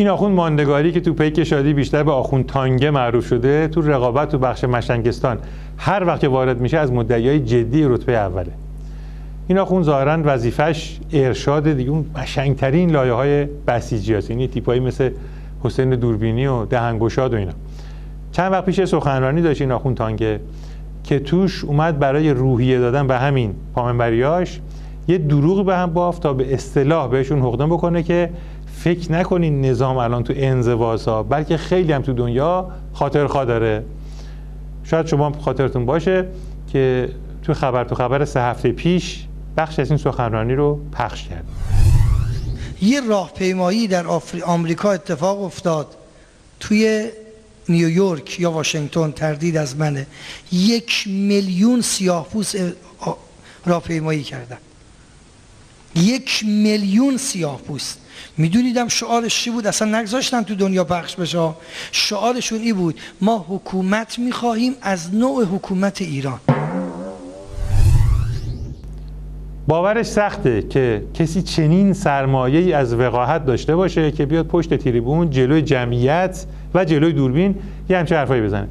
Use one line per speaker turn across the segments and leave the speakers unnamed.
این آخوند ماندگاری که تو پیک شادی بیشتر به آخوند تانگه معروف شده، تو رقابت تو بخش مشنگستان هر وقت که وارد میشه از مدعیای جدی رتبه اوله. این آخوند ظاهراً وظیفش ارشاد دیگه اون قشنگترین لایه‌های بسیجیاست، یعنی تیپایی مثل حسین دوربینی و دهنگشاد و اینا. چند وقت پیش سخنرانی داشت این آخوند تانگه که توش اومد برای روحیه دادن به همین پامنبریاش یه دروغ به هم بافت تا به اصطلاح بهشون حقدم بکنه که فکر نکنین نظام الان تو انزواسا، بلکه خیلی هم تو دنیا خاطرخواه داره. شاید شما خاطرتون باشه که تو خبر 3 هفته پیش بخش از این سخنرانی رو پخش کرد.
یه راهپیمایی در آمریکا اتفاق افتاد، توی نیویورک یا واشنگتن، تردید از منه، 1 میلیون سیاه‌پوست راهپیمایی کردن. 1 میلیون سیاه‌پوست. میدونیدم شعارش چی بود؟ اصلا نگذاشتن تو دنیا پخش بشه. شعارشون این بود: ما حکومت میخواهیم از نوع حکومت ایران.
باورش سخته که کسی چنین سرمایه‌ای از وقاحت داشته باشه که بیاد پشت تریبون جلوی جمعیت و جلوی دوربین یه همچه حرفایی بزنه.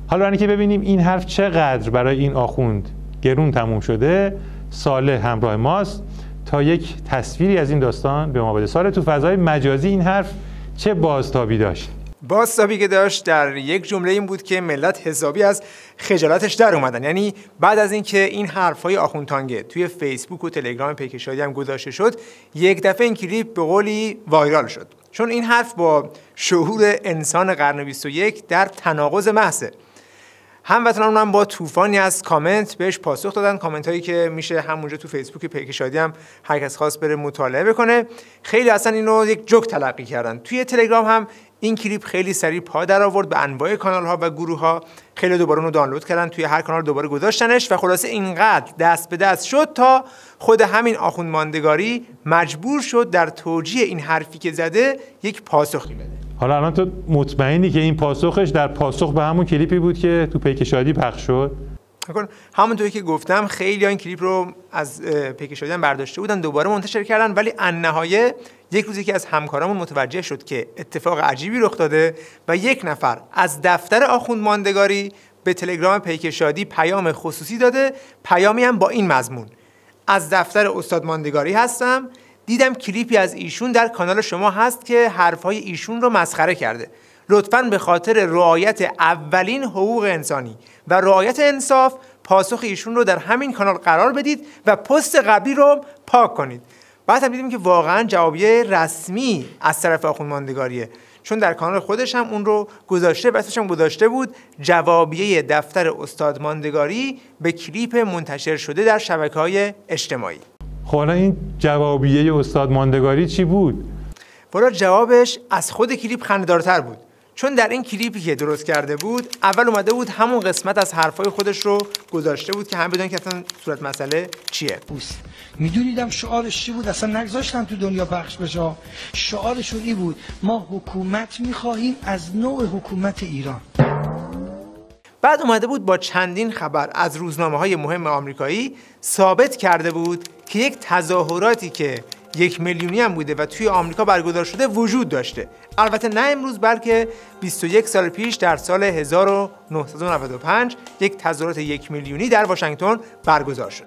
حالا اینکه ببینیم این حرف چقدر برای این آخوند گرون تموم شده، صالح همراه ماست تا یک تصویری از این داستان به ما بده. صالح، تو فضای مجازی این حرف چه بازتابی داشت؟
بازتابی که داشت در یک جمله این بود که ملت حسابی از خجالتش در اومدن. یعنی بعد از اینکه این حرفای آخوند تانگه توی فیسبوک و تلگرام پیک شادی هم گذاشته شد، یک دفعه این کلیپ به قولی وایرال شد، چون این حرف با شعور انسان قرن 21 در تناقض محضه. هموطنان هم با طوفانی از کامنت بهش پاسخ دادن، کامنت هایی که میشه همونجا تو فیسبوک پیک شادی هم هر کس خواست بره مطالعه بکنه. خیلی اصلا اینو یک جوک تلقی کردن. توی تلگرام هم این کلیپ خیلی سریع پا در آورد به انواع کانال ها و گروه ها. خیلی دوباره اونو دانلود کردن، توی هر کانال دوباره گذاشتنش و خلاصه اینقدر دست به دست شد تا خود همین آخوند ماندگاری مجبور شد در توجیه این حرفی که زده یک پاسخی بده.
حالا الان تو مطمئنی که این پاسخش در پاسخ به همون کلیپی بود که تو پیک شادی پخش شد؟
همونطوری که گفتم خیلی این کلیپ رو از پیک شادی هم برداشته بودن، دوباره منتشر کردن، ولی النهایه یک روزی که از همکارامون متوجه شد که اتفاق عجیبی رخ داده و یک نفر از دفتر آخوند ماندگاری به تلگرام پیک شادی پیام خصوصی داده، پیامی هم با این مضمون: از دفتر استاد ماندگاری هستم، دیدم کلیپی از ایشون در کانال شما هست که حرفهای ایشون رو مسخره کرده. لطفاً به خاطر رعایت اولین حقوق انسانی و رعایت انصاف پاسخ ایشون رو در همین کانال قرار بدید و پست قبلی رو پاک کنید. بعد هم دیدیم که واقعاً جوابیه رسمی از طرف آخوند ماندگاریه، چون در کانال خودش هم اون رو گذاشته و اسمش هم گذاشته بود جوابیه دفتر استاد ماندگاری به کلیپ منتشر شده در شبکه‌های اجتماعی.
خب این جوابیه استاد ماندگاری چی بود؟
والا جوابش از خود کلیپ خنده‌دارتر بود، چون در این کلیپی که درست کرده بود اول اومده بود همون قسمت از حرفای خودش رو گذاشته بود که هم بدون که اصلا صورت مسئله چیه.
میدونیدم شعارش چی بود؟ اصلا نگذاشتن تو دنیا پخش بشه. شعارشون این بود: ما حکومت میخواهیم از نوع حکومت ایران.
بعد اومده بود با چندین خبر از روزنامه‌های مهم آمریکایی ثابت کرده بود که یک تظاهراتی که 1 میلیونی هم بوده و توی آمریکا برگزار شده وجود داشته. البته نه امروز، بلکه 21 سال پیش در سال 1995 یک تظاهرات 1 میلیونی در واشنگتن برگزار شد.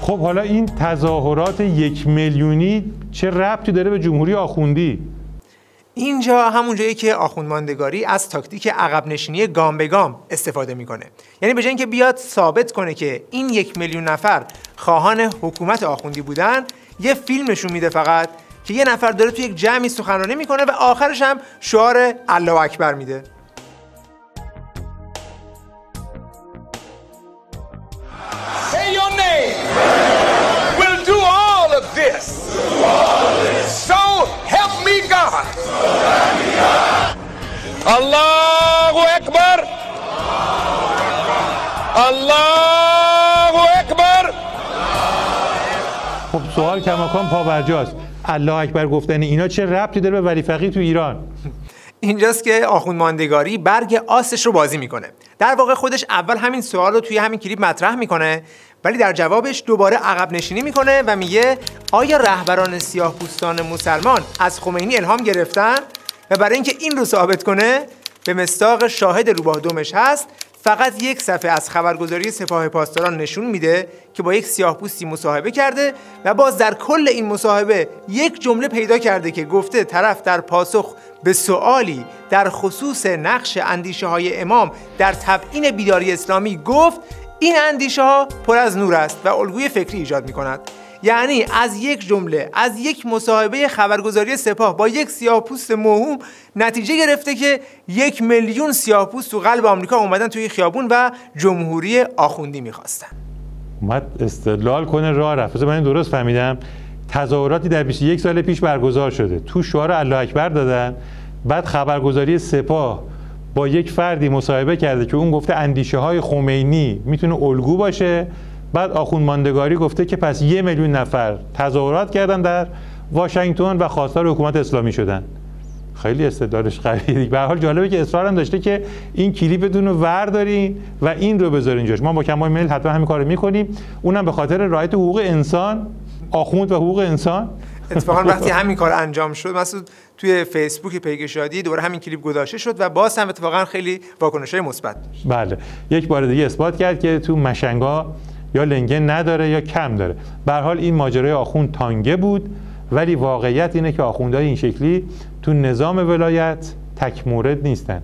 خب حالا این تظاهرات 1 میلیونی چه ربطی داره به جمهوری آخوندی؟
اینجا همون جایی که آخوند ماندگاری از تاکتیک عقب نشینی گام به گام استفاده میکنه. یعنی به جای اینکه بیاد ثابت کنه که این 1 میلیون نفر خواهان حکومت آخوندی بودن، یه فیلم نشون میده فقط که یه نفر داره توی یک جمعی سخنرانی میکنه و آخرش هم شعار الله اکبر میده.
Say your name. We'll do all of this. So help me God. Allahu Akbar. Allahu Akbar.
خب سوال کماکان پابرجاست. الله اکبر گفتن اینا چه ربطی داره به ولی فقیه تو ایران؟
اینجاست که آخوند ماندگاری برگ آسش رو بازی میکنه. در واقع خودش اول همین سوال رو توی همین کلیپ مطرح میکنه، ولی در جوابش دوباره عقب نشینی میکنه و میگه آیا رهبران سیاه‌پوستان مسلمان از خمینی الهام گرفتن؟ و برای اینکه این رو ثابت کنه به مصداق شاهد روباه دومش هست، فقط یک صفحه از خبرگزاری سپاه پاسداران نشون میده که با یک سیاه‌پوستی مصاحبه کرده و باز در کل این مصاحبه یک جمله پیدا کرده که گفته طرف در پاسخ به سوالی در خصوص نقش اندیشه های امام در تبیین بیداری اسلامی گفت این اندیشه ها پر از نور است و الگوی فکری ایجاد می کند. یعنی از یک جمله، از یک مصاحبه خبرگزاری سپاه با یک سیاه‌پوست موهوم نتیجه گرفته که 1 میلیون سیاه‌پوست تو قلب آمریکا اومدن توی خیابون و جمهوری آخوندی می‌خواستن.
اومد استدلال کنه راه رفت. من درست فهمیدم تظاهراتی در 21 سال پیش برگزار شده، تو شعار الله اکبر دادن، بعد خبرگزاری سپاه با یک فردی مصاحبه کرده که اون گفته اندیشه های خمینی میتونه الگو باشه، بعد آخوند ماندگاری گفته که پس 1 میلیون نفر تظاهرات کردن در واشنگتن و خواستار حکومت اسلامی شدن. خیلی استدلالش قویه. به هر حال جالبه که اصرار هم داشته که این کلیپتون رو وردارین و این رو بذارین جاش. ما با کمال میل حتما همین کارو میکنیم، اونم به خاطر رعایت حقوق انسان، آخوند و حقوق انسان.
اتفاقا وقتی همین کار انجام شد، مسعود توی فیسبوک پیک شادی دوباره همین کلیپ گذاشته شد و باز هم اتفاقا خیلی واکنش‌های مثبت داشت.
بله، یک بار دیگه اثبات کرد که تو مشنگا یا لنگه نداره یا کم داره. به هر حال این ماجرای آخوند تانگه بود، ولی واقعیت اینه که آخوندهای این شکلی تو نظام ولایت تک مورد نیستن.